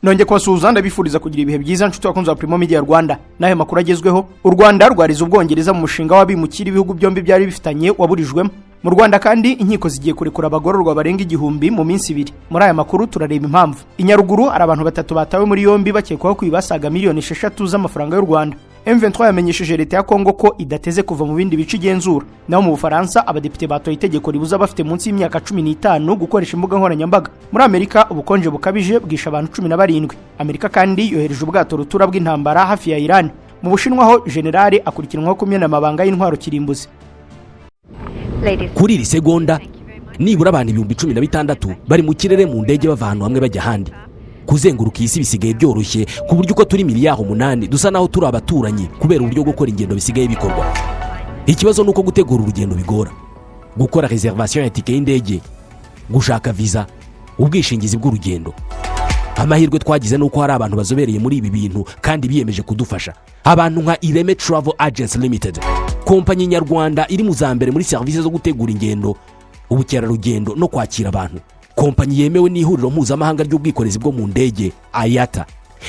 nonge kubasuhuza ndabifuriza kugira ibihe byiza nshuti bakunze wa Primo Media Rwanda. Nayo makuru agezweho, u Rwanda rwarize ubwongereza mu mushinga w'abimukira ibihugu byombi byari bifitanye waburijwemo. Mu Rwanda kandi inkiko zigiye kurekura abagororwa barenga 1000 mu minsi 2. Muri aya makuru turareba impamvu. Inyaruguru ari abantu batatu batawe muri yombi bakekwaho kwibasaga miliyoni 6 z'amafaranga y'u Rwanda. M23 yamenyesheje leta ya Kongo ko idateze kuva mu bindi bice igenzura. Naho mu Bufaransa abadepite batoye itegeko ribuza bafite munsi y'imyaka 15 gukoresha imbuga nkoranyambaga. Muri Amerika ubukonje bukabije bwisha abantu 17. Amerika kandi yohereje ubwato rutura bw'intambara hafi ya Iran. Mu Bushinwa ho generali akurikiranwaho kumena amabanga y'intwaro kirimbuzi. Kuri iri segonda nibura abantu 16,000 bari mu kirere mu ndege bava ahantu hamwe bajya ahandi. Kuzenguruka isi bisigaye byoroshye ku buryo uko turi miliyari 8 dusa naho turi abaturanyi kubera uburyo bwo gukora ingendo bisigaye bikorwa. Ikibazo nuko gutegura urugendo bigora. Gukora reservation ya tike y'indege, gushaka visa, ubwishingizi bw'urugendo. Amahirwe twagize nuko hari abantu bazobereye muri ibi bintu kandi biyemeje kudufasha. Abantu nka Ireme Travel Agents Limited, kompanyi nyarwanda iri mu zambere muri service zo gutegura ingendo, ubukerarugendo no kwakira abantu. Kompanyi yemewe n'ihuriro mpuzamahanga ry'ubwikorezi bwo mu ndege IATA.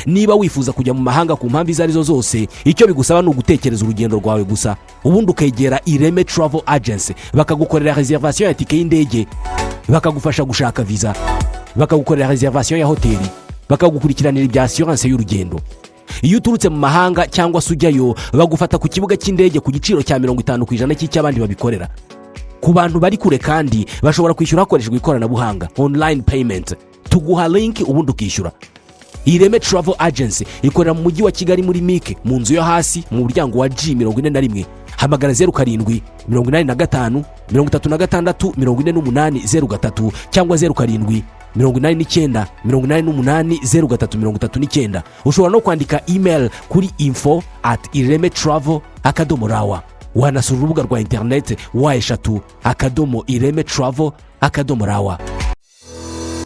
Niba wifuza kujya mu mahanga ku mpamvu izarizo zose, icyo bigusaba ni ugutekereza urugendo rwawe gusa, ubundi ukegera Ireme Travel Agency bakagukorera reservation ya tike y'indege, bakagufasha gushaka visa, bakagukorera reservation ya hoteli, bakagukurikiranira ibya assurance y'urugendo. Iyo uturutse mu mahanga cyangwa sujyayo bagufata ku kibuga cy'indege ku giciro cya 50% cy'abandi babikorera. Ku bantu bari kure kandi bashobora kwishyura hakoreshejwe ikoranabuhanga online payment, tuguha link ubundi ukishyura. Ireme Travel Agency ikorera mu mujyi wa Kigali muri Mike mu nzu yo hasi mu muryango wa G41. Hamagara 07 85 36 48 cyangwa 07 89 88 ushobora no kwandika email kuri info@iremetravel.rawa. Wanasura urubuga rwa internet wa@iremetravel.rawa.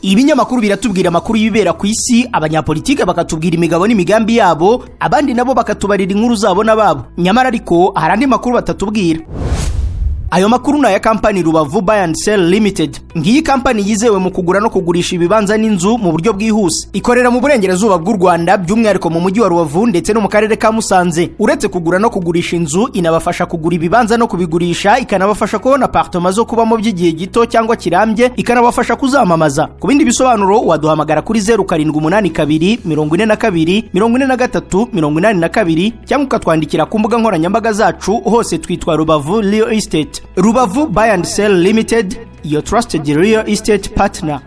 Ibinyamakuru biratubwira amakuru y'ibibera ku isi, abanyapolitike bakatubwira imigabo n'imigambi yabo, abandi nabo bakatubarira inkuru zabo nababo. Nyamara ariko hari andi makuru batatubwira. Ayo makuru na ya kampani Rubavu Buy and Sell Limited. Ngiyi kampani yizewe mu kugura no kugurisha ibibanza n'inzu mu buryo bwihuse. Ikorera mu burengerazuba bw'u Rwanda by'umwihariko mu mujyi wa Rubavu ndetse no mu karere ka Musanze. Uretse kugura no kugurisha inzu, inabafasha kugura ibibanza no kubigurisha, ikanabafasha kubona apartment zo kubamo by'igihe gito cyangwa kirambye, ikanabafasha kuzamamaza. Ku bindi bisobanuro waduhamagara kuri 0782 42 43 82 cyangwa ukatwandikira ku mbuga nkoranyambaga zacu, hose twitwa Rubavu Real Estate. Rubavu Buy and Sell Limited, your trusted real estate partner.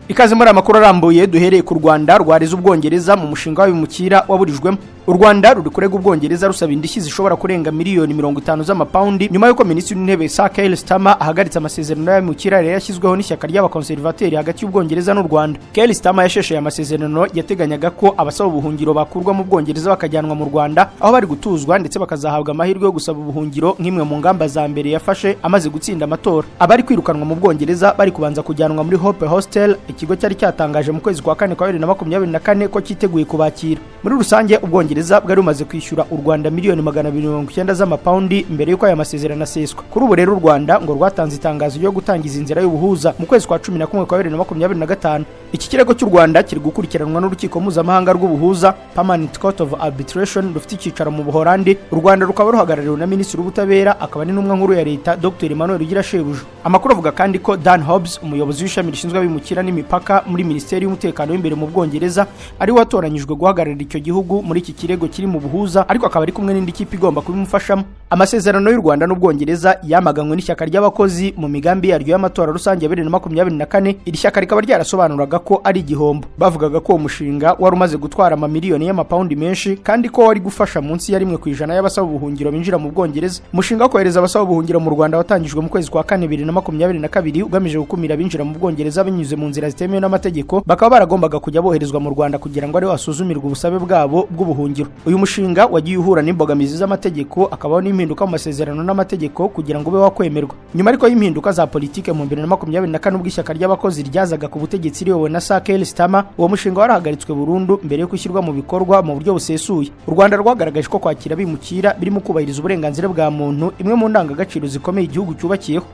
Ikaze muri amakuru arambuye duhereye ku Rwanda rwarize ubwongereza mu mushinga w'abimukira waburijwemo. U Rwanda ruri kurega ubwongereza rusaba indishyi zishobora kurenga miliyoni 50 z'amapaundi nyuma yuko Minisitiri w'Intebe Sir Keir Starmer ahagaritse amasezerano y'abimukira yashyizweho n'ishyaka ry'abakonservateri hagati y'ubwongereza n'u Rwanda. Keir Starmer yashesheye amasezerano yateganyaga ko abasaba ubuhungiro bakurwa mu bwongereza bakajyanwa mu Rwanda aho bari gutuzwa ndetse bakazahabwa amahirwe yo gusaba ubuhungiro nk'imwe mu ngamba za mbere yafashe amaze gutsinda amatora. Abari kwirukanwa mu bwongereza bari kubanza kujyanwa muri Hope Hostel, ikigo cyari cyatangaje mu kwezi kwa 4 kwa 2024 ko cyiteguye kubakira. Muri rusange ubwongereza bwari bumaze kwishyura u Rwanda miliyoni 290 z'amapaundi mbere yuko aya masezerano aseswa. Kuri ubu rero u Rwanda ngo rwatanze itangazo ryo gutangiza inzira y'ubuhuza mu kwezi kwa 11 kwa 2025. Iki kirego cy'u Rwanda kiri gukurikiranwa n'urukiko mpuzamahanga rw'ubuhuza Permanent Court of Arbitration rufite icyicaro mu Buholandi. U Rwanda rukaba ruhagarariwe na Minisitiri w'Ubutabera akaba n'intumwa nkuru ya leta Dr Emmanuel Ugirashebuja. Amakuru avuga kandi ko Dan Hobbs, umuyobozi w'ishami rishinzwe abimukira n'imipaka muri Minisiteri y'Umutekano w'imbere mu Bwongereza, ari watoranyijwe guhagararira icyo gihugu muri iki kirego kiri mu buhuza, ariko akaba ari kumwe n'indi kipe igomba kubimufashamo. Amasezerano y'u Rwanda n'Ubwongereza yamaganywe n'ishyaka ry'abakozi mu migambi yaryo y'amatora rusange ya 2024. Iri shyaka rikaba ryarasobanuraga ko ari igihombo. Bavugaga ko umushinga wari umaze gutwara amamiliyoni y'amapaundi menshi kandi ko wari gufasha munsi ya 1% y'abasaba ubuhungiro binjira mu Bwongereza. Umushinga wo kohereza abasaba ubuhungiro mu Rwanda watangijwe mu kwezi kwa 4 2022 ugamije gukumira binjira mu Bwongereza binyuze mu nzira zitemewe n'amategeko, bakaba baragombaga kujya boherezwa mu Rwanda kugira ngo ari wasuzumirwe ubusabe bwabo bw'ubuhungiro. Uyu mushinga wagiye uhura n'imbogamizi z'amategeko, akabaho n'impinduka mu masezerano n'amategeko kugira ngo ube wakwemerwa. Nyuma ariko y'impinduka za politike mu 2024 ubw'ishyaka ry'abakozi ryazaga ku butegetsi riyobowe na Sir Keir Starmer, uwo mushinga warahagaritswe burundu mbere yo gushyirwa mu bikorwa mu buryo busesuye. U Rwanda rwagaragaje ko kwakira abimukira birimo kubahiriza uburenganzira bwa muntu, imwe mu ndangagaciro zikomeye igihugu cyubakiyeho.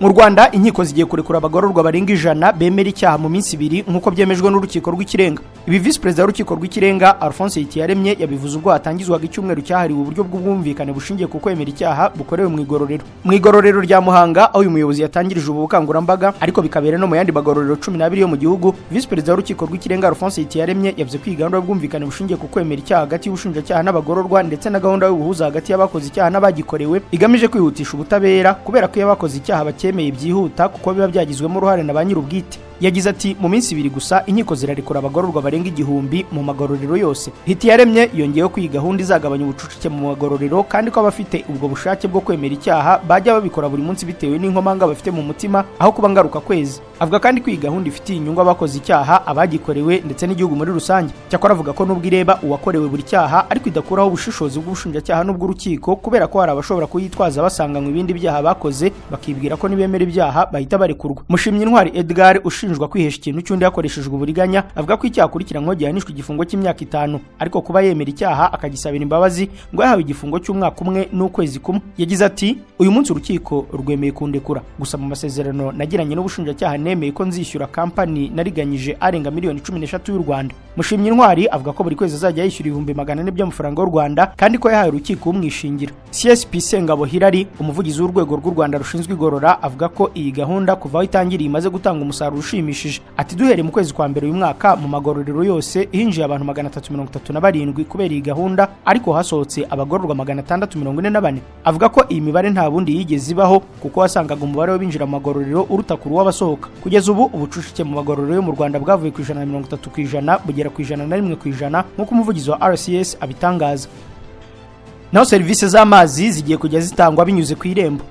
mu Rwanda inkiko zigiye kurekura abagororwa barenga 100 bemera icyaha mu minsi 2 nk'uko byemejwe n'urukiko rw'ikirenga. Ibi Vice Perezida w'urukiko rw'ikirenga Alphonse Hitiyaremye yabivuze ubwo hatangizwaga icyumweru cyahariwe uburyo bw'ubwumvikane bushingiye ku kwemera icyaha bukorewe mu igororero. Mu igororero rya Muhanga aho uyu muyobozi yatangirije ubu bukangurambaga ariko bikabera no mu yandi magororero 12 yo mu gihugu, Vice Perezida w'urukiko rw'ikirenga Alphonse Hitiyaremye yavuze ko gahunda y'ubwumvikane bushingiye ku kwemera icyaha hagati y'ubushinjacyaha n'abagororwa ndetse na gahunda y'ubuhuza hagati y'abakoze icyaha n'abagikorewe igamije kwihutisha ubutabera kubera ko y'abakoze icyaha bakemeye byihuta kuko biba byagizwemo uruhare na ba nyir'ubwite. Yagize ati mu minsi 2 gusa inkiko zirarekura abagororwa barenga 1000 mu magororero yose. Hitiyaremye yongeyeho ko iyi gahunda izagabanya ubucucike mu magororero kandi ko abafite ubwo bushake bwo kwemera icyaha bajya babikora buri munsi bitewe n'inkomanga bafite mu mutima aho kuba ngaruka kwezi. Avuga kandi ko iyi gahunda ifitiye inyungu abakoze icyaha, abagikorewe ndetse n'igihugu muri rusange. Cyakora avuga ko nubwo ireba uwakorewe buri cyaha ariko idakuraho ubushishozi bw'ubushinjacyaha n'ubw'urukiko kubera ko hari abashobora kuyitwaza basanganywe ibindi byaha bakoze bakibwira ko nibemera ibyaha bahita barekurwa. Mushimyintwari Edgar ushinjwa kwihesha ikintu cy'undi yakoreshejwe uburiganya avuga ko icyaha akurikiranyweho gihanishwa igifungo cy'imyaka 5 ariko kuba yemera icyaha akagisabira imbabazi ngo yahawe igifungo cy'umwaka umwe n'ukwezi kumwe. Yagize ati uyu munsi urukiko rwemeye kundekura gusa mu masezerano nagiranye n'ubushinjacyaha nemeye ko nzishyura kampani nariganyije arenga miliyoni 13 y'u Rwanda. Mushimyintwari avuga ko buri kwezi azajya yishyura 400 by'amafaranga y'u Rwanda kandi ko yahaye urukiko umwishingira. CSP Sengabo Hilary umuvugizi w'urwego rw'u Rwanda rushinzwe igorora avuga ko iyi gahunda kuva aho itangiriye imaze gutanga umusaruro ushimishije. Ati duhereye mu kwezi kwa mbere uyu mwaka mu magororero yose hinjiye abantu 337 kubera iyi gahunda ariko hasohotse abagororwa 644. Avuga ko iyi mibare nta bundi yigeze ibaho kuko wasangaga umubare w'abinjira mu magororero uruta kuri w'abasohoka. Kugeza ubu ubucucike mu magororero yo mu Rwanda bwavuye ku 130% bugera ku 101% nk'uko umuvugizi wa RCS abitangaza. Naho serivisi z'amazi zigiye kujya zitangwa binyuze ku irembo.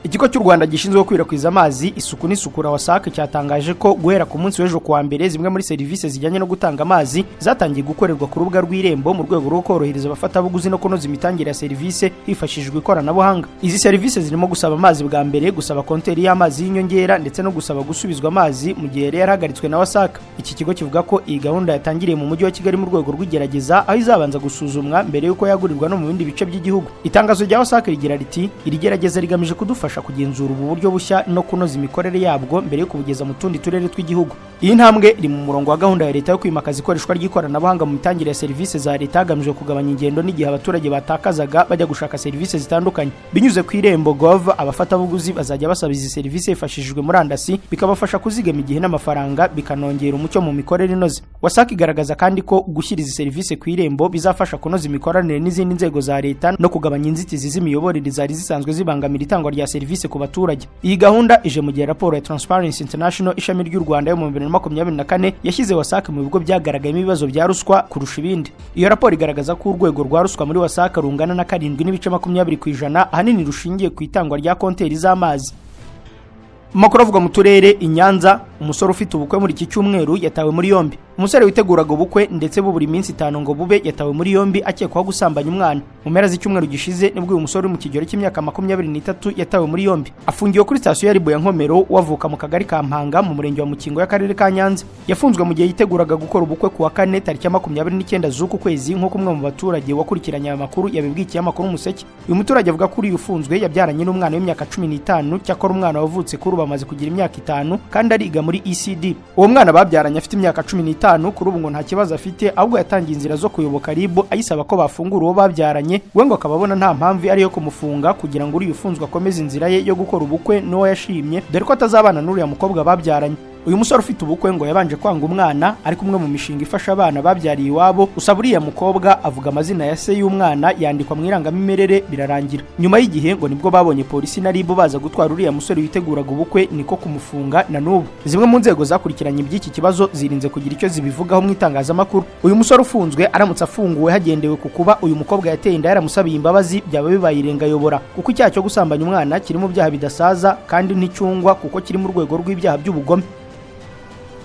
Ikigo cy'u Rwanda gishinzwe gukwirakwiza amazi, isuku n'isukura WASAC cyatangaje ko guhera ku munsi w'ejo kuwa mbere zimwe muri serivisi zijyanye no gutanga amazi zatangiye gukorerwa ku rubuga rw'irembo mu rwego rwo korohereza abafatabuguzi no kunoza imitangire ya serivisi hifashishijwe ikoranabuhanga. Izi serivisi zirimo gusaba amazi bwa mbere, gusaba konteri y'amazi y'inyongera ndetse no gusaba gusubizwa amazi mu gihe yari yarahagaritswe na WASAC. Iki kigo kivuga ko iyi gahunda yatangiriye mu mujyi wa Kigali mu rwego rw'igerageza aho izabanza gusuzumwa mbere yuko yagurirwa no mu bindi bice by'igihugu. Itangazo rya WASAC rigira riti iri gerageza rigamije kudufasha kugenzura ubu buryo bushya no kunoza imikorere yabwo mbere yo kubugeza mu tundi turere tw'igihugu. Iyi ntambwe iri mu murongo wa gahunda ya leta yo kwimakaza ikoreshwa ry'ikoranabuhanga mu mitangire ya serivisi za leta hagamijwe kugabanya ingendo n'igihe abaturage batakazaga bajya gushaka serivisi zitandukanye. Binyuze ku irembo gov abafatabuguzi bazajya basaba izi serivisi hifashishijwe murandasi bikabafasha kuzigama igihe n'amafaranga bikanongera umucyo mu mikorere inoze. WASAC igaragaza kandi ko gushyira izi serivisi ku irembo bizafasha kunoza imikoranire n'izindi nzego za leta no kugabanya inzitizi z'imiyoborere zari zisanzwe zibangamira itangwa rya serivisi ku baturage. Iyi gahunda ije mu gihe raporo ya Transparency International ishami ry'u Rwanda yo mu 2024 yashyize WASAC mu bigo byagaragayemo ibibazo bya ruswa kurusha ibindi. Iyo raporo igaragaza ko urwego rwa ruswa muri WASAC rungana na 7.20% ahanini rushingiye ku itangwa rya konteri z'amazi. Makuru avuga mu turere Inyanza umusore ufite ubukwe muri iki cyumweru yatawe muri yombi. Umusore witeguraga ubukwe ndetse buri minsi 5 ngo bube yatawe muri yombi akekwaho gusambanya umwana. Mu mpera z'icyumweru gishize nibwo uyu musore mu kigero cy'imyaka 23 yatawe muri yombi. Afungiwe kuri station ya Ribu ya Nkomero wavuka mu kagari ka Mpanga mu murenge wa Mukingo y'akarere ka Nyanza. Yafunzwe mu gihe yiteguraga gukora ubukwe ku wa 4 tariki ya 29 z'uku kwezi nk'uko umwe mu baturage wakurikiranye aya makuru yabibwikiye amakuru Umuseke. Uyu muturage avuga ko uyu ufunzwe yabyaranye n'umwana w'imyaka 15 cyakora umwana wavutse kuri bamaze kugira imyaka 5 kandi ariga muri ECD. Uwo mwana babyaranye afite imyaka 15 kuri ubu ngo nta kibazo afite ahubwo yatangiye inzira zo kuyoboka Ribu ayisaba ko bafungura uwo babyaranye we ngo akababona nta mpamvu ari yo kumufunga kugira ngo uri ufunzwe akomeze inzira ye yo gukora ubukwe n'uwo yashimye dore ko atazabana n'uriya mukobwa babyaranye. Uyu musore ufite ubukwe ngo yabanje kwanga umwana ariko umwe mu mishinga ifasha abana babyariye iwabo usaba uriya mukobwa avuga amazina ya se y'umwana yandikwa mu irangamimerere birarangira. Nyuma y'igihe ngo nibwo babonye polisi na Ribu baza gutwara uriya musore witeguraga ubukwe niko kumufunga na n'ubu. Zimwe mu nzego zakurikiranye iby'iki kibazo zirinze kugira icyo zibivugaho mu itangazamakuru. Uyu musore ufunzwe aramutse afunguwe hagendewe ku kuba uyu mukobwa yateye inda yaramusabiye imbabazi byaba bibaye irengayobora kuko icyaha cyo gusambanya umwana kiri mu byaha bidasaza kandi nticyungwa kuko kiri mu rwego rw'ibyaha by'ubugome.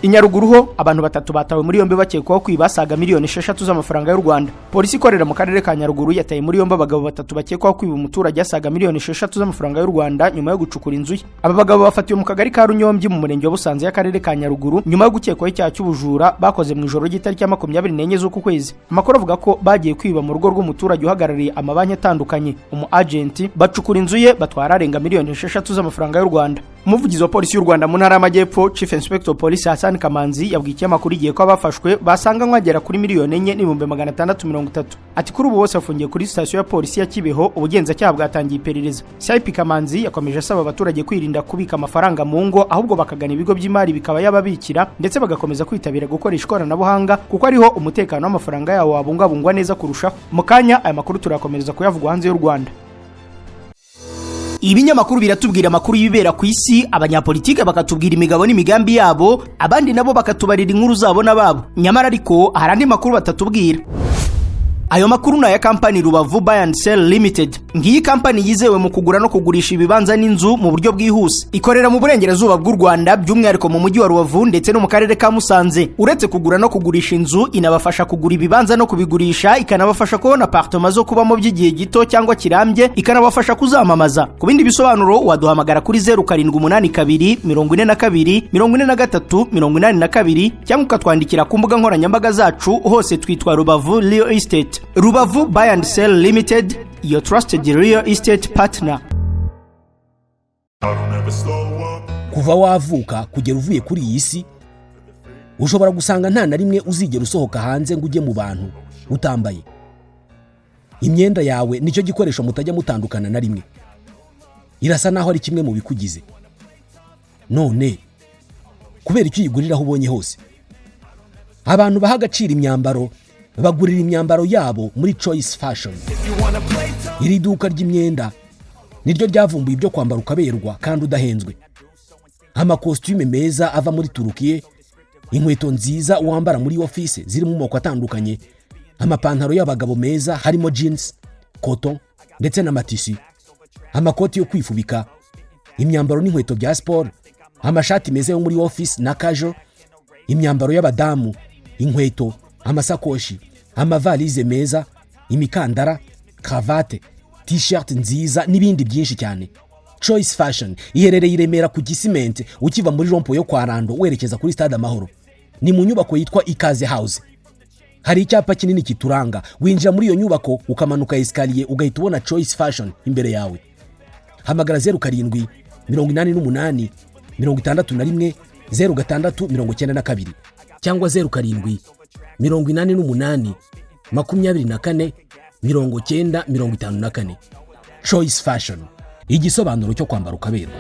Inyaruguru ho abantu batatu batawe muri yombi bakekwaho kwiba saga miliyoni 6 z'amafaranga y'u Rwanda. Polisi ikorera mu karere ka Nyaruguru yataye muri yombi abagabo batatu bakekwaho kwiba umuturage saga miliyoni 6 z'amafaranga y'u Rwanda nyuma yo gucukura inzu ye. Aba bagabo bafatiwe mu kagari ka Runyombyi mu murenge wa Busanze y'akarere ka Nyaruguru nyuma yo gukekwaho icyaha cy'ubujura bakoze mu ijoro ry'itariki ya 24 z'uku kwezi. Amakuru avuga ko bagiye kwiba mu rugo rw'umuturage uhagarariye amabanki atandukanye. Umu agent bacukura inzu ye batwara arenga miliyoni 6 z'amafaranga y'u Rwanda. Umuvugizi wa polisi y'u Rwanda mu ntara y'Amajyepfo Chief Inspector Police Hassan Kamanzi yabwiye ikinyamakuru igihe ko abafashwe basanga nkagera kuri miliyoni 4,630. Ati kuri ubu bose afungiye kuri station ya polisi ya Kibeho, ubugenzacyaha bwatangiye iperereza. CIP Kamanzi yakomeje asaba abaturage kwirinda kubika amafaranga mu ngo ahubwo bakagana ibigo by'imari bikaba yababikira ndetse bagakomeza kwitabira gukoresha ikoranabuhanga kuko ariho umutekano w'amafaranga yawo wabungabungwa neza kurushaho. Mu kanya aya makuru turakomereza kuyavugwa hanze y'u Rwanda. Ibinyamakuru biratubwira amakuru y'ibibera ku isi, abanyapolitike bakatubwira imigabo n'imigambi yabo, abandi nabo bakatubarira inkuru zabo nababo. Nyamara ariko hari andi makuru batatubwira. Ayo makuru na ya company Rubavu Buy and Sell Limited. Ngiyi company yizewe mu kugura no kugurisha ibibanza n'inzu mu buryo bwihuse. Ikorera mu burengerazuba bw'u Rwanda by'umwihariko mu mujyi wa Rubavu ndetse no mu karere ka Musanze. Uretse kugura no kugurisha inzu, inabafasha kugura ibibanza no kubigurisha, ikanabafasha kubona apartment zo kubamo by'igihe gito cyangwa kirambye, ikanabafasha kuzamamaza. Ku bindi bisobanuro waduhamagara kuri 0782 42 43 82 cyangwa ukatwandikira ku mbuga nkoranyambaga zacu, hose twitwa Rubavu Real Estate. Rubavu Buy and Sell Limited, your trusted real estate partner. Kuva wavuka kugera uvuye kuri iyi si, ushobora gusanga nta na rimwe uzigera usohoka hanze ngo ujye mu bantu utambaye. Imyenda yawe nicyo gikoresho mutajya mutandukana na rimwe. Irasa naho ari kimwe mu bikugize. None kubera icyo uyigurira aho ubonye hose. Abantu baha agaciro imyambaro bagurira imyambaro yabo muri Choice Fashion. Iri duka ry'imyenda niryo ryavumbuye ibyo kwambara ukaberwa kandi udahenzwe. Amakostume meza ava muri Turukiye, inkweto nziza wambara muri office ziri mu moko atandukanye, amapantaro y'abagabo meza harimo jeans, cotton ndetse na matisi, amakoti yo kwifubika, imyambaro n'inkweto bya sport, amashati meza yo muri office na casual, imyambaro y'abadamu, inkweto, amasakoshi, amavalize meza, imikandara, cravate, t-shirt nziza n'ibindi byinshi cyane. Choice Fashion iherereye i Remera ku Gisimenti ukiva muri rompo yo kwa Rando werekeza kuri Stade Amahoro. Ni mu nyubako yitwa Ikaze House. Hari icyapa kinini kituranga, winjira muri iyo nyubako ukamanuka escalier ugahita ubona Choice Fashion imbere yawe. Hamagara 07 88 61 0692 cyangwa 07 88 24 9054. Choice Fashion, igisobanuro cyo kwambara ukaberwa.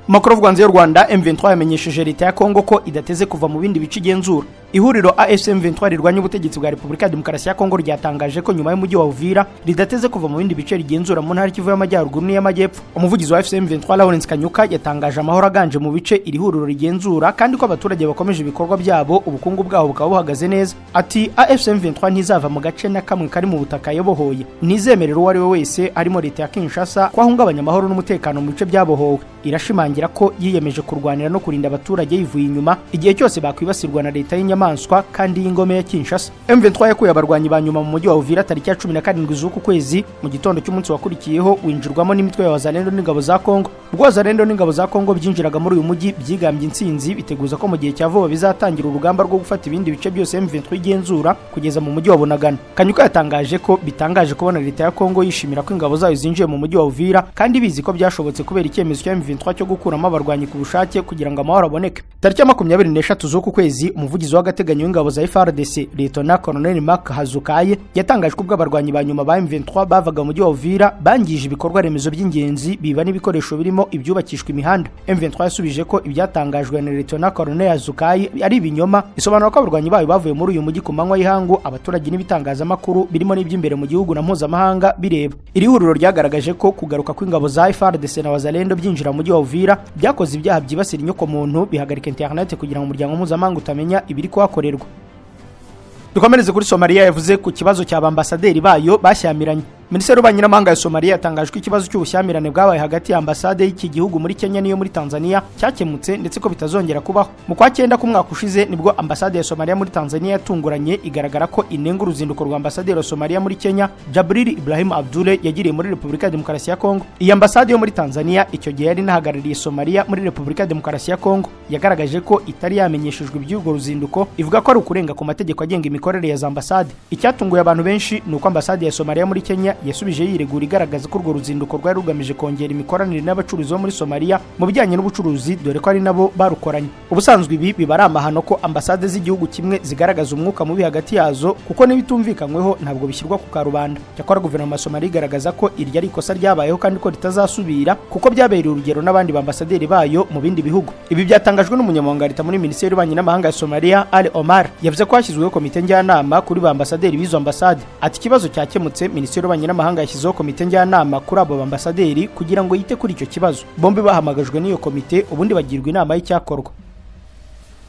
Makuru Rwanze y'u Rwanda. M23 yamenyesheje leta ya Kongo ko idateze kuva mu bindi bice igenzura. Ihuriro AFC M23 rirwanya ubutegetsi bwa Repubulika ya Demokarasi ya Kongo ryatangaje ko nyuma y'umujyi wa Uvira ridateze kuva mu bindi bice rigenzura mu ntara Kivu y'Amajyaruguru n'iy'Amajyepfo. Umuvugizi wa AFC M23 Lawrence Kanyuka yatangaje amahoro aganje mu bice iri huriro rigenzura kandi ko abaturage bakomeje ibikorwa byabo, ubukungu bwabo bukaba buhagaze neza. Ati AFC M23 ntizava mu gace na kamwe kari mu butaka yabohoye, ntizemerera uwo ari we wese arimo leta ya Kinshasa kwahungabanya amahoro n'umutekano mu bice byabohowe. Irashimangira ko yiyemeje kurwanira no kurinda abaturage yivuye inyuma igihe cyose bakwibasirwa na leta y'inyamaswa kandi y'ingome ya Kinshasa. M23 yakuye abarwanyi ba nyuma mu mujyi wa Uvira tariki ya 17 z'uku kwezi. Mu gitondo cy'umunsi wakurikiyeho winjirwamo n'imitwe ya Wazalendo n'ingabo za Kongo. Ubwo Wazalendo n'ingabo za Kongo byinjiraga muri uyu mujyi byigambye intsinzi, biteguza ko mu gihe cya vuba bizatangira urugamba rwo gufata ibindi bice byose M23 igenzura kugeza mu mujyi wa Bunagana. Kanyuka yatangaje ko bitangaje kubona leta ya Kongo yishimira ko ingabo zayo zinjiye mu mujyi wa Uvira kandi bizi ko byashobotse kubera icyemezo cya M23 cyo gukuramo abarwanyi ku bushake kugira ngo amahoro aboneke. Tariki ya 24 z'uku kwezi umuvugizi w'agateganyo w'ingabo za FARDC Lieutenant Colonel Mark Hazukaye yatangaje ko bw'abarwanyi ba nyuma ba M23 bavaga mu mujyi wa Uvira bangije ibikorwa remezo by'ingenzi biba n'ibikoresho birimo ibyubakishwa imihanda. M23 yasubije ko ibyatangajwe na Lieutenant Colonel Hazukaye ari ibinyoma, isobanura ko abarwanyi bayo bavuye muri uyu mujyi ku manywa y'ihangu, abaturage n'ibitangazamakuru birimo n'iby'imbere mu gihugu na mpuzamahanga bireba. Iri huriro ryagaragaje ko kugaruka kw'ingabo za FARDC na Wazalendo byinjira mu mujyi wa Uvira byakoze ibyaha byibasira inyoko muntu, bihagarika internet kugira ngo umuryango mpuzamahanga utamenya ibiri kuhakorerwa. Dukomereze kuri Somalia yavuze ku kibazo cy'abambasaderi bayo bashyamiranye. Minisiteri y'Ububanyi n'Amahanga ya Somalia yatangaje ko ikibazo cy'ubushyamirane bwabaye hagati ya ambasade y'iki gihugu muri Kenya n'iyo muri Tanzania cyakemutse ndetse ko bitazongera kubaho. Mu kwa 9 k'umwaka ushize nibwo ambasade ya Somalia muri Tanzania yatunguranye igaragara ko inenga uruzinduko rwa ambasade ya Somalia muri Kenya Jabril Ibrahim Abdule yagiriye muri Repubulika ya Demokarasi ya Kongo. Iyi ambasade yo muri Tanzania icyo gihe yari nahagarariye Somalia muri Repubulika ya Demokarasi ya Kongo yagaragaje ko itari yamenyeshejwe iby'urwo ruzinduko, ivuga ko ari ukurenga ku mategeko agenga imikorere ya za ambasade. Icyatunguye abantu benshi nuko ambasade ya Somalia muri Kenya yasubije yiregura igaragaza ko urwo ruzinduko rwari rugamije kongera imikoranire n'abacuruzi bo muri Somalia mu bijyanye n'ubucuruzi, dore ko ari nabo barukoranye. Ubusanzwe ibi bibara amahano ko ambasade z'igihugu kimwe zigaragaza umwuka mubi hagati yazo, kuko n'ibitumvikanyweho ntabwo bishyirwa ku karubanda. Cyakora guverinoma ya Somalia igaragaza ko iryo ari ikosa ryabayeho kandi ko ritazasubira kuko byabereye urugero n'abandi bambasaderi bayo mu bindi bihugu. Ibi byatangajwe n'umunyamabanga leta muri Minisiteri y'Ububanyi n'Amahanga ya Somalia Ali Omar, yavuze ko hashyizweho komite njyanama kuri bambasaderi b'izo ambasade. Ati ikibazo cyakemutse, Minisiteri y'Ububanyi n'Amahanga yashyizeho komite njyanama kuri abo bambasaderi kugira ngo yite kuri icyo kibazo. Bombi bahamagajwe n'iyo komite ubundi bagirwa inama y'icyakorwa.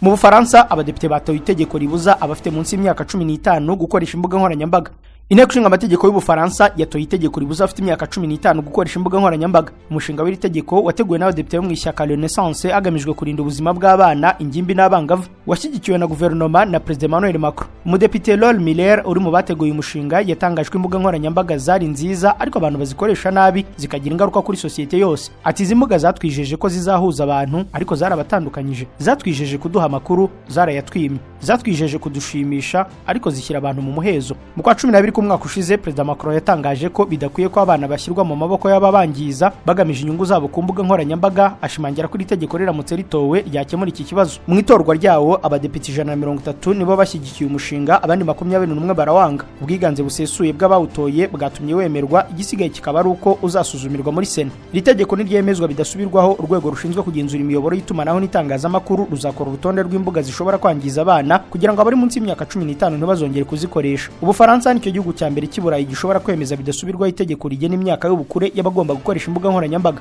Mu Bufaransa abadepite batoye itegeko ribuza abafite munsi y'imyaka 15 gukoresha imbuga nkoranyambaga. Inteko ishinga amategeko y'Ubufaransa yatoye itegeko ribuza afite imyaka 15 gukoresha imbuga nkoranyambaga. Umushinga w'iri tegeko wateguwe n'abadepite bo mu ishyaka Renaissance agamijwe kurinda ubuzima bw'abana, ingimbi n'abangavu, washyigikiwe na guverinoma na President Emmanuel Macron. Umudepite Lol Miller uri mu bateguye umushinga yatangaje ko imbuga nkoranyambaga zari nziza ariko abantu bazikoresha nabi zikagira ingaruka kuri sosiyete yose. Ati izi mbuga zatwijeje ko zizahuza abantu ariko zarabatandukanyije, zatwijeje kuduha amakuru, zarayatwimye, zatwijeje kudushimisha ariko zishyira abantu mu muhezo. Mu kwa 12 k'umwaka ushize President Macron yatangaje ko bidakwiye ko abana bashyirwa mu maboko y'ababangiza bagamije inyungu zabo ku mbuga nkoranyambaga, ashimangira ko itegeko riramutse ritowe ryakemura iki kibazo. Mu itorwa ryawo abadepite 130 nibo bashyigikiye umushinga, abandi 21 barawanga. Ubwiganze busesuye bw'abawutoye bwatumye wemerwa, igisigaye kikaba ari uko uzasuzumirwa muri Sena. Iri tegeko niryemezwa bidasubirwaho, urwego rushinzwe kugenzura imiyoboro y'itumanaho n'itangazamakuru ruzakora urutonde rw'imbuga zishobora kwangiza abana kugira ngo abari munsi y'imyaka 15 ntibazongere kuzikoresha. Ubufaransa nicyo gihugu cya mbere cy'Iburayi gishobora kwemeza bidasubirwaho itegeko rigena imyaka y'ubukure y'abagomba gukoresha imbuga nkoranyambaga.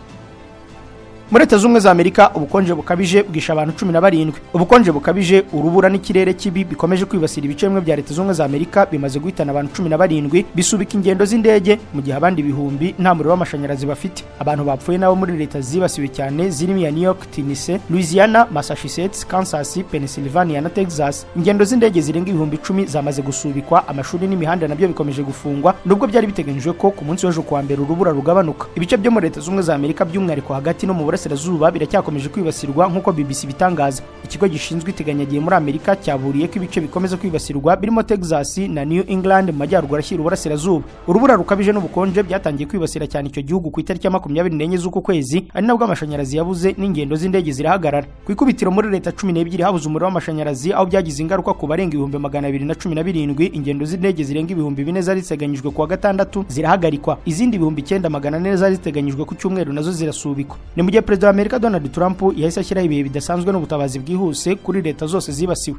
Muri Leta Zunze za Amerika ubukonje bukabije bwisha abantu 17. Ubukonje bukabije, urubura n'ikirere kibi bikomeje kwibasira ibice bimwe bya Leta Zunze za Amerika bimaze guhitana abantu 17, bisubika ingendo z'indege mu gihe abandi bihumbi nta muriro w'amashanyarazi bafite. Abantu bapfuye nabo muri leta zibasiwe cyane zirimo ya New York, Tennessee, Louisiana, Massachusetts, Kansas, Pennsylvania na Texas. Ingendo z'indege zirenga 10,000 zamaze gusubikwa, amashuri n'imihanda nabyo bikomeje gufungwa nubwo byari biteganyijwe ko ku munsi w'ejo kuwa mbere urubura rugabanuka. Ibice byo muri Leta Zunze za Amerika by'umwihariko hagati no mu burasirazuba biracyakomeje kwibasirwa nk'uko BBC bitangaza. Ikigo gishinzwe iteganyagihe muri Amerika cyaburiye ko ibice bikomeza kwibasirwa birimo Texas na New England mu majyaruguru ashyira uburasirazuba. Urubura rukabije n'ubukonje byatangiye kwibasira cyane icyo gihugu ku itariki ya 24 z'uku kwezi, ari nabwo amashanyarazi yabuze n'ingendo z'indege zirahagarara. Ku ikubitiro muri leta 12 habuze umuriro w'amashanyarazi, aho byagize ingaruka ku barenga 217, ingendo z'indege zirenga 4,000 zari ziteganyijwe kuwa gatandatu zirahagarikwa, izindi 9,400 zari ziteganyijwe ku cyumweru nazo zirasubikwa. Ni mu gihe President wa Amerika Donald Trump yahise ashyiraho ibihe bidasanzwe n'ubutabazi bwihuse kuri leta zose zibasiwe.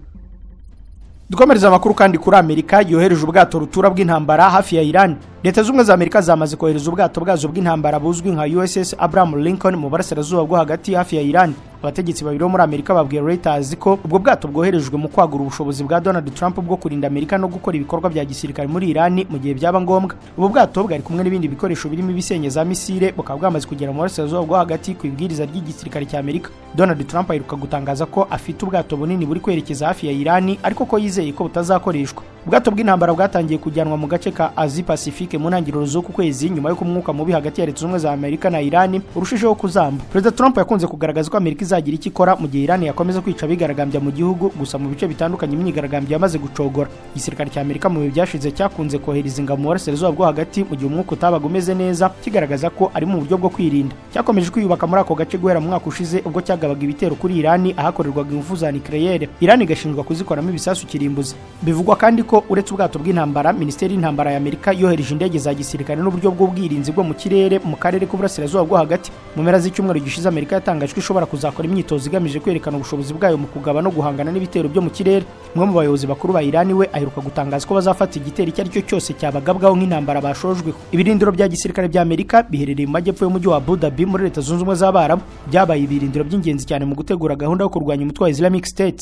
Dukomereza amakuru kandi kuri Amerika yohereje ubwato rutura bw'intambara hafi ya Iran. Leta z'Ubumwe za Amerika zamaze kohereza ubwato bwazo bw'intambara buzwi nka USS Abraham Lincoln mu burasirazuba bwo hagati hafi ya Iran. Abategetsi babiri bo muri Amerika babwiye Reuters ko ubwo bwato bwoherejwe mu kwagura ubushobozi bwa Donald Trump bwo kurinda Amerika no gukora ibikorwa bya gisirikare muri Iran mu gihe byaba ngombwa. Ubu bwato bwari kumwe n'ibindi bikoresho birimo ibisenye za misile bukaba bwamaze kugera mu burasirazuba bwo hagati ku ibwiriza ry'igisirikare cya Amerika. Donald Trump aheruka gutangaza ko afite ubwato bunini buri kwerekeza hafi ya Iran, ariko ko yizeye ko butazakoreshwa. Ubwato bw'intambara bwatangiye kujyanwa mu gace ka Asia Pacifique mu ntangiriro z'uku kwezi nyuma y'uko umwuka mubi hagati ya Leta Zunze za Amerika na Iran urushijeho kuzamba. President Trump yakunze kugaragaza ko Amerika izagira iki ikora mu gihe Iran yakomeza kwica abigaragambya mu gihugu, gusa mu bice bitandukanye imyigaragambyo yamaze gucogora. Igisirikare cya Amerika mu bihe byashize cyakunze kohereza ingabo mu burasirazuba bwo hagati mu gihe umwuka utabaga umeze neza, kigaragaza ko ari mu buryo bwo kwirinda. Cyakomeje kwiyubaka muri ako gace guhera mu mwaka ushize ubwo cyagabaga ibitero kuri Iran ahakorerwaga ingufu za nucleaire. Iran igashinjwa kuzikoramo ibisasu kirimbuzi. Bivugwa kandi ko uretse ubwato bw'intambara, Minisiteri y'Intambara ya Amerika yohereje indege za gisirikare n'uburyo bw'ubwirinzi bwo mu kirere mu karere k'uburasirazuba bwo hagati. Mu mpera z'icyumweru gishize Amerika yatangaje ko ishobora kuzakora imyitozo igamije kwerekana ubushobozi bwayo mu kugaba no guhangana n'ibitero byo mu kirere. Umwe mu bayobozi bakuru ba Iran we aheruka gutangaza ko bazafata igitero icyo ari cyo cyose cyabagabwaho nk'intambara bashojweho. Ibirindiro bya gisirikare bya Amerika biherereye mu majyepfo y'umujyi wa Abu Dhabi muri Leta Zunze Ubumwe z'Abarabu, byabaye ibirindiro by'ingenzi cyane mu gutegura gahunda yo kurwanya umutwe wa Islamic State.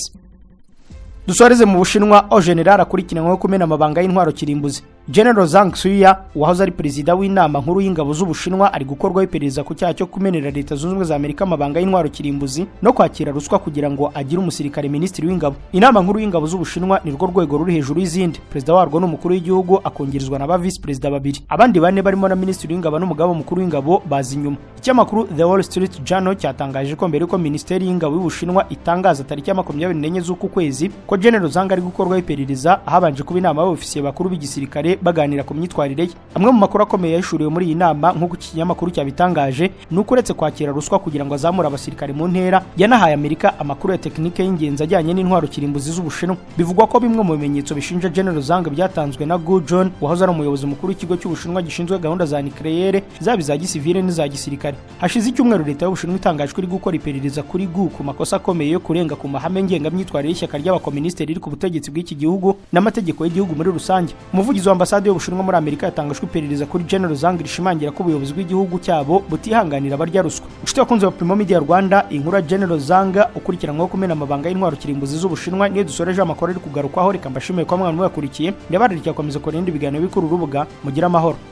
Dusoreze mu Bushinwa, aho general akurikiranyweho kumena amabanga y'intwaro kirimbuzi. General Zhang Xuya wahoze ari perezida w'inama nkuru y'ingabo z'Ubushinwa ari gukorwaho iperereza ku cyaha cyo kumenera Leta Zunze Ubumwe za Amerika amabanga y'intwaro kirimbuzi no kwakira ruswa kugira ngo agire umusirikare minisitiri w'ingabo. Inama nkuru y'ingabo z'Ubushinwa ni rwo rwego ruri hejuru y'izindi. Perezida warwo n'umukuru w'igihugu akongerezwa na ba vice perezida babiri. Abandi bane barimo na minisitiri w'ingabo n'umugaba mukuru w'ingabo bazi inyuma. Ikinyamakuru The Wall Street Journal cyatangaje ko mbere ko minisiteri y'ingabo y'Ubushinwa itangaza tariki ya 24 z'uku kwezi ko General Zhang ari gukorwaho iperereza, habanje kuba inama y'abofisiye bakuru b'igisirikare baganira ku myitwarire ye. Amwe mu makuru akomeye yahishuriwe muri iyi nama nk'uko ikinyamakuru cyabitangaje ni uko uretse kwakira ruswa kugira ngo azamure abasirikare mu ntera, yanahaye Amerika amakuru ya tekinike y'ingenzi ajyanye n'intwaro kirimbuzi z'Ubushinwa. Bivugwa ko bimwe mu bimenyetso bishinja General Zhang byatanzwe na Gu Zhon wahoze ari umuyobozi mukuru w'ikigo cy'Ubushinwa gishinzwe gahunda za nucleaire zaba iza gisivile n'iza gisirikare. Hashize icyumweru Leta y'Ubushinwa itangaje ko iri gukora iperereza kuri Gu ku makosa akomeye yo kurenga ku mahame ngengamyitwarire y'ishyaka ry'abakomunisite riri ku butegetsi bw'iki gihugu n'amategeko y'igihugu muri rusange. Umuvugizi wa ambasade y'Ubushinwa muri Amerika yatangajwe iperereza kuri General Zhang rishimangira ko ubuyobozi bw'igihugu cyabo butihanganira abarya ruswa. Inshuti bakunze ba Primo Media Rwanda, inkuru ya General Zhang ukurikiranyweho kumena amabanga y'intwaro kirimbuzi z'Ubushinwa niyo dusoreje amakuru ari kugarukwaho. Reka mbashimiye ko mwamwe yakurikiye, ndabararikira komeza kurinda ibiganiro bikuru urubuga. Mugira amahoro.